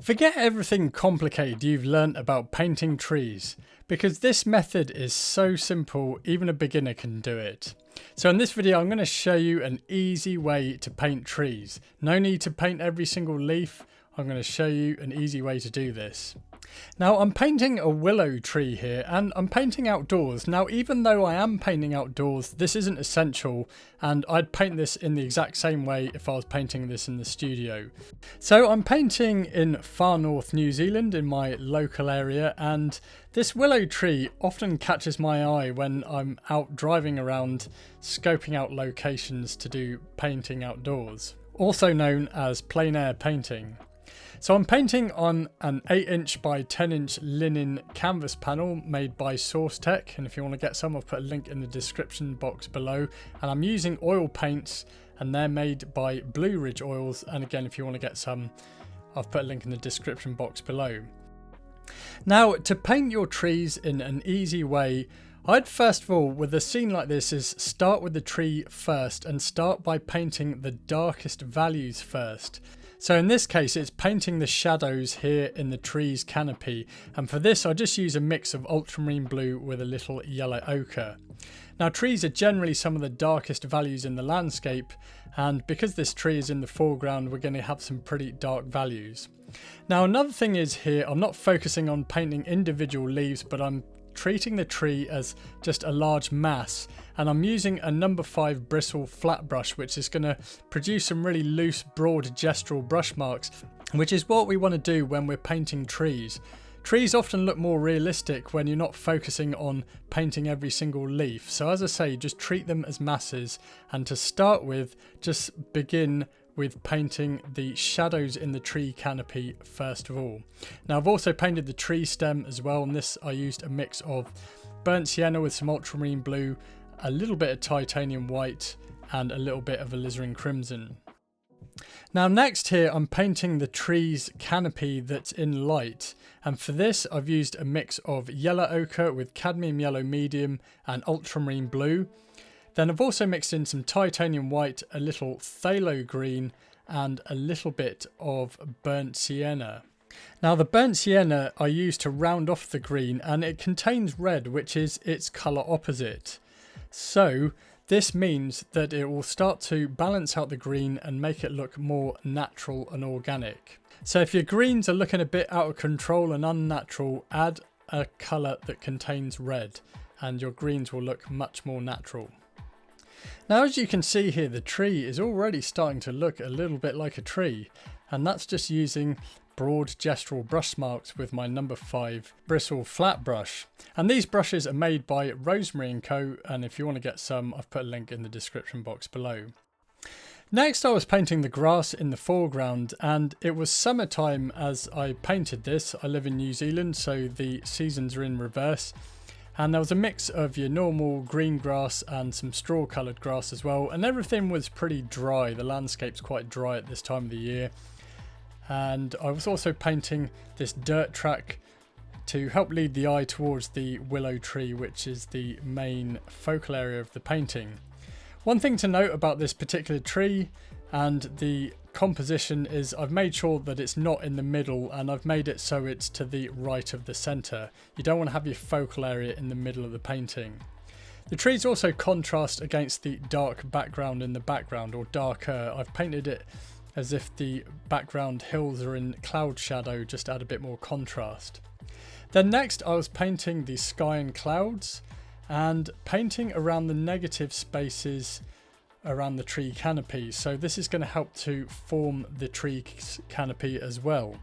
Forget everything complicated you've learnt about painting trees, because this method is so simple even a beginner can do it. So in this video I'm going to show you an easy way to paint trees. No need to paint every single leaf, I'm going to show you an easy way to do this. Now I'm painting a willow tree here and I'm painting outdoors. Now even though I am painting outdoors, this isn't essential and I'd paint this in the exact same way if I was painting this in the studio. So I'm painting in far north New Zealand in my local area, and this willow tree often catches my eye when I'm out driving around scoping out locations to do painting outdoors, also known as plein air painting. So I'm painting on an 8" by 10" linen canvas panel made by Seascape, and if you want to get some, I'll put a link in the description box below. And I'm using oil paints and they're made by Blue Ridge Oils, and again if you want to get some, I've put a link in the description box below. Now to paint your trees in an easy way, I'd first of all, with a scene like this, is start with the tree first and start by painting the darkest values first. So in this case it's painting the shadows here in the tree's canopy, and for this I just use a mix of ultramarine blue with a little yellow ochre. Now trees are generally some of the darkest values in the landscape, and because this tree is in the foreground we're going to have some pretty dark values. Now another thing is here, I'm not focusing on painting individual leaves, but I'm treating the tree as just a large mass, and I'm using a number 5 bristle flat brush, which is going to produce some really loose broad gestural brush marks, which is what we want to do when we're painting trees. Trees often look more realistic when you're not focusing on painting every single leaf, so as I say, just treat them as masses, and to start with just begin with painting the shadows in the tree canopy first of all. Now I've also painted the tree stem as well, and this I used a mix of burnt sienna with some ultramarine blue, a little bit of titanium white and a little bit of alizarin crimson. Now next here I'm painting the tree's canopy that's in light, and for this I've used a mix of yellow ochre with cadmium yellow medium and ultramarine blue. Then I've also mixed in some titanium white, a little phthalo green and a little bit of burnt sienna. Now the burnt sienna I use to round off the green, and it contains red, which is its colour opposite. So this means that it will start to balance out the green and make it look more natural and organic. So if your greens are looking a bit out of control and unnatural, add a colour that contains red and your greens will look much more natural. Now as you can see here, the tree is already starting to look a little bit like a tree, and that's just using broad gestural brush marks with my number 5 bristle flat brush. And these brushes are made by Rosemary & Co, and if you want to get some, I've put a link in the description box below. Next I was painting the grass in the foreground, and it was summertime as I painted this. I live in New Zealand, so the seasons are in reverse. And there was a mix of your normal green grass and some straw coloured grass as well, and everything was pretty dry. The landscape's quite dry at this time of the year. And I was also painting this dirt track to help lead the eye towards the willow tree, which is the main focal area of the painting. One thing to note about this particular tree and the composition is I've made sure that it's not in the middle, and I've made it so it's to the right of the centre. You don't want to have your focal area in the middle of the painting. The trees also contrast against the dark background in the background, or darker. I've painted it as if the background hills are in cloud shadow, just to add a bit more contrast. Then next I was painting the sky and clouds, and painting around the negative spaces around the tree canopy. So this is going to help to form the tree canopy as well.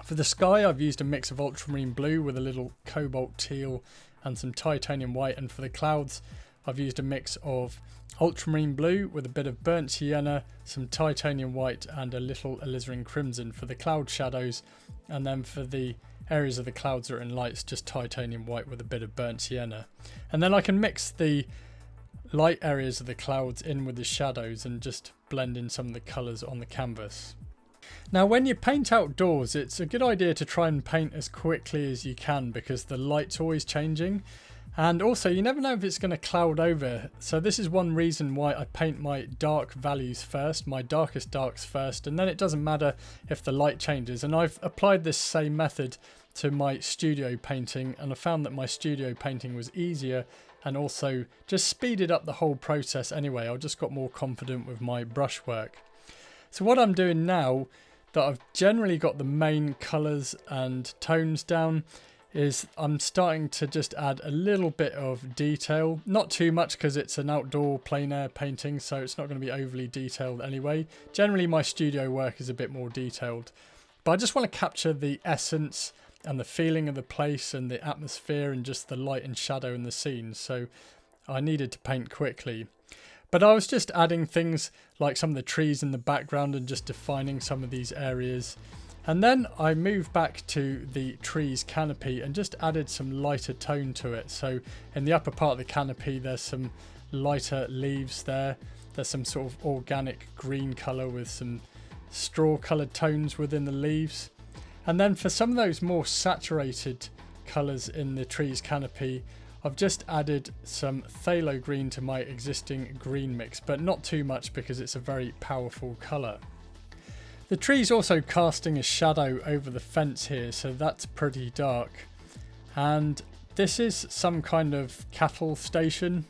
For the sky I've used a mix of ultramarine blue with a little cobalt teal and some titanium white, and for the clouds I've used a mix of ultramarine blue with a bit of burnt sienna, some titanium white and a little alizarin crimson for the cloud shadows, and then for the areas of the clouds that are in lights, just titanium white with a bit of burnt sienna. And then I can mix the light areas of the clouds in with the shadows and just blend in some of the colours on the canvas. Now when you paint outdoors, it's a good idea to try and paint as quickly as you can because the light's always changing. And also, you never know if it's going to cloud over. So this is one reason why I paint my dark values first, my darkest darks first, and then it doesn't matter if the light changes. And I've applied this same method to my studio painting, and I found that my studio painting was easier and also just speeded up the whole process anyway. I just got more confident with my brushwork. So what I'm doing now, that I've generally got the main colours and tones down, is I'm starting to just add a little bit of detail. Not too much because it's an outdoor plein air painting, so it's not going to be overly detailed anyway. Generally my studio work is a bit more detailed, but I just want to capture the essence and the feeling of the place and the atmosphere and just the light and shadow in the scene, so I needed to paint quickly. But I was just adding things like some of the trees in the background and just defining some of these areas. And then I moved back to the tree's canopy and just added some lighter tone to it. So in the upper part of the canopy, there's some lighter leaves there. There's some sort of organic green colour with some straw coloured tones within the leaves. And then for some of those more saturated colours in the tree's canopy, I've just added some phthalo green to my existing green mix, but not too much because it's a very powerful colour. The tree's also casting a shadow over the fence here, so that's pretty dark. And this is some kind of cattle station.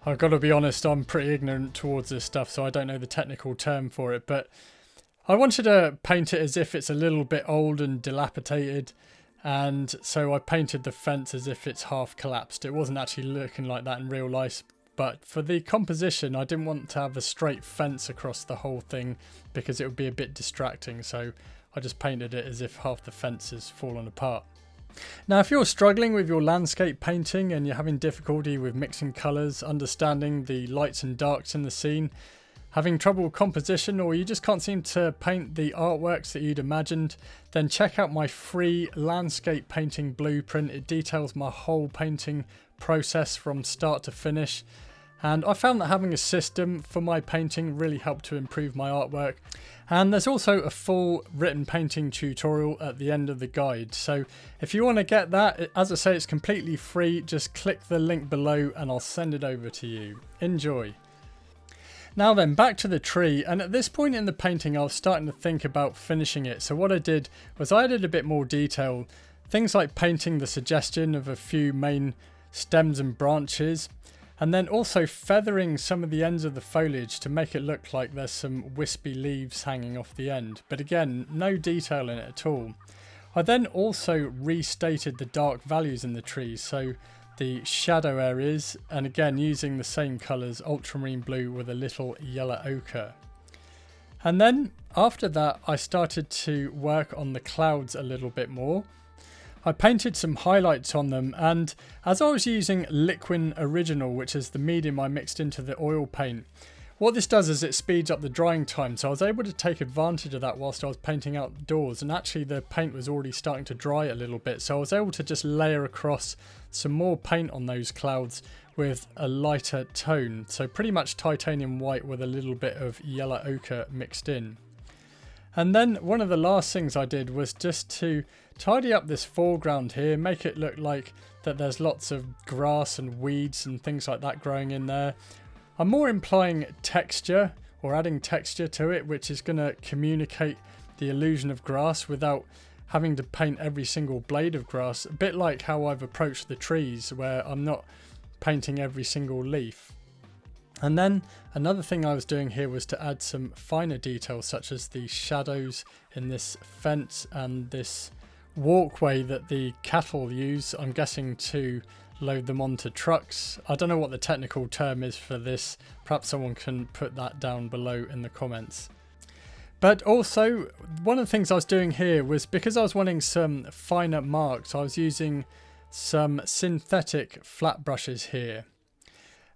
I've got to be honest, I'm pretty ignorant towards this stuff, so I don't know the technical term for it, but I wanted to paint it as if it's a little bit old and dilapidated, and so I painted the fence as if it's half collapsed. It wasn't actually looking like that in real life, but for the composition I didn't want to have a straight fence across the whole thing because it would be a bit distracting, so I just painted it as if half the fence has fallen apart. Now if you're struggling with your landscape painting and you're having difficulty with mixing colours, understanding the lights and darks in the scene, having trouble with composition, or you just can't seem to paint the artworks that you'd imagined, then check out my free landscape painting blueprint. It details my whole painting process from start to finish, and I found that having a system for my painting really helped to improve my artwork. And there's also a full written painting tutorial at the end of the guide, so if you want to get that, as I say, it's completely free. Just click the link below and I'll send it over to you. Enjoy. Now then, back to the tree, and at this point in the painting I was starting to think about finishing it. So what I did was I added a bit more detail, things like painting the suggestion of a few main stems and branches, and then also feathering some of the ends of the foliage to make it look like there's some wispy leaves hanging off the end, but again, no detail in it at all. I then also restated the dark values in the trees, so the shadow areas, and again using the same colours, ultramarine blue with a little yellow ochre. And then after that I started to work on the clouds a little bit more. I painted some highlights on them, and as I was using Liquin Original, which is the medium I mixed into the oil paint, what this does is it speeds up the drying time, so I was able to take advantage of that whilst I was painting outdoors, and actually the paint was already starting to dry a little bit, so I was able to just layer across some more paint on those clouds with a lighter tone, so pretty much titanium white with a little bit of yellow ochre mixed in. And then one of the last things I did was just to tidy up this foreground here, make it look like that there's lots of grass and weeds and things like that growing in there. I'm more implying texture, or adding texture to it, which is going to communicate the illusion of grass without having to paint every single blade of grass, a bit like how I've approached the trees, where I'm not painting every single leaf. And then another thing I was doing here was to add some finer details, such as the shadows in this fence and this walkway that the cattle use, I'm guessing to load them onto trucks. I don't know what the technical term is for this. Perhaps someone can put that down below in the comments. But also, one of the things I was doing here was, because I was wanting some finer marks, I was using some synthetic flat brushes here.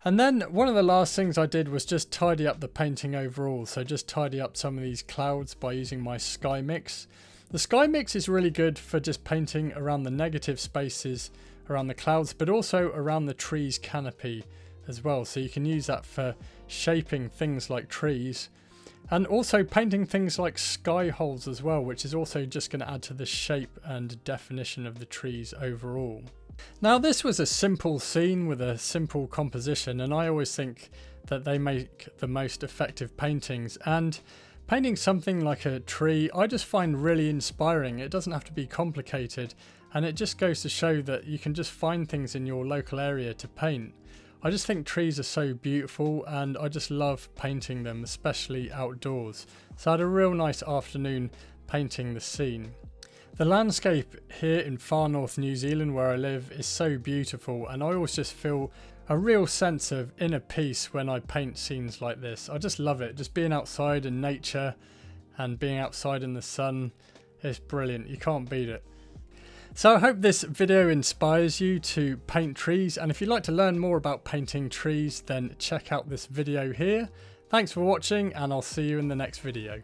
And then one of the last things I did was just tidy up the painting overall. So just tidy up some of these clouds by using my sky mix. The sky mix is really good for just painting around the negative spaces around the clouds, but also around the tree's canopy as well. So you can use that for shaping things like trees, and also painting things like sky holes as well, which is also just going to add to the shape and definition of the trees overall. Now this was a simple scene with a simple composition, and I always think that they make the most effective paintings, and painting something like a tree I just find really inspiring. It doesn't have to be complicated, and it just goes to show that you can just find things in your local area to paint. I just think trees are so beautiful and I just love painting them, especially outdoors. So I had a real nice afternoon painting the scene. The landscape here in far north New Zealand where I live is so beautiful, and I always just feel a real sense of inner peace when I paint scenes like this. I just love it, just being outside in nature and being outside in the sun is brilliant. You can't beat it. So I hope this video inspires you to paint trees, and if you'd like to learn more about painting trees, then check out this video here. Thanks for watching, and I'll see you in the next video.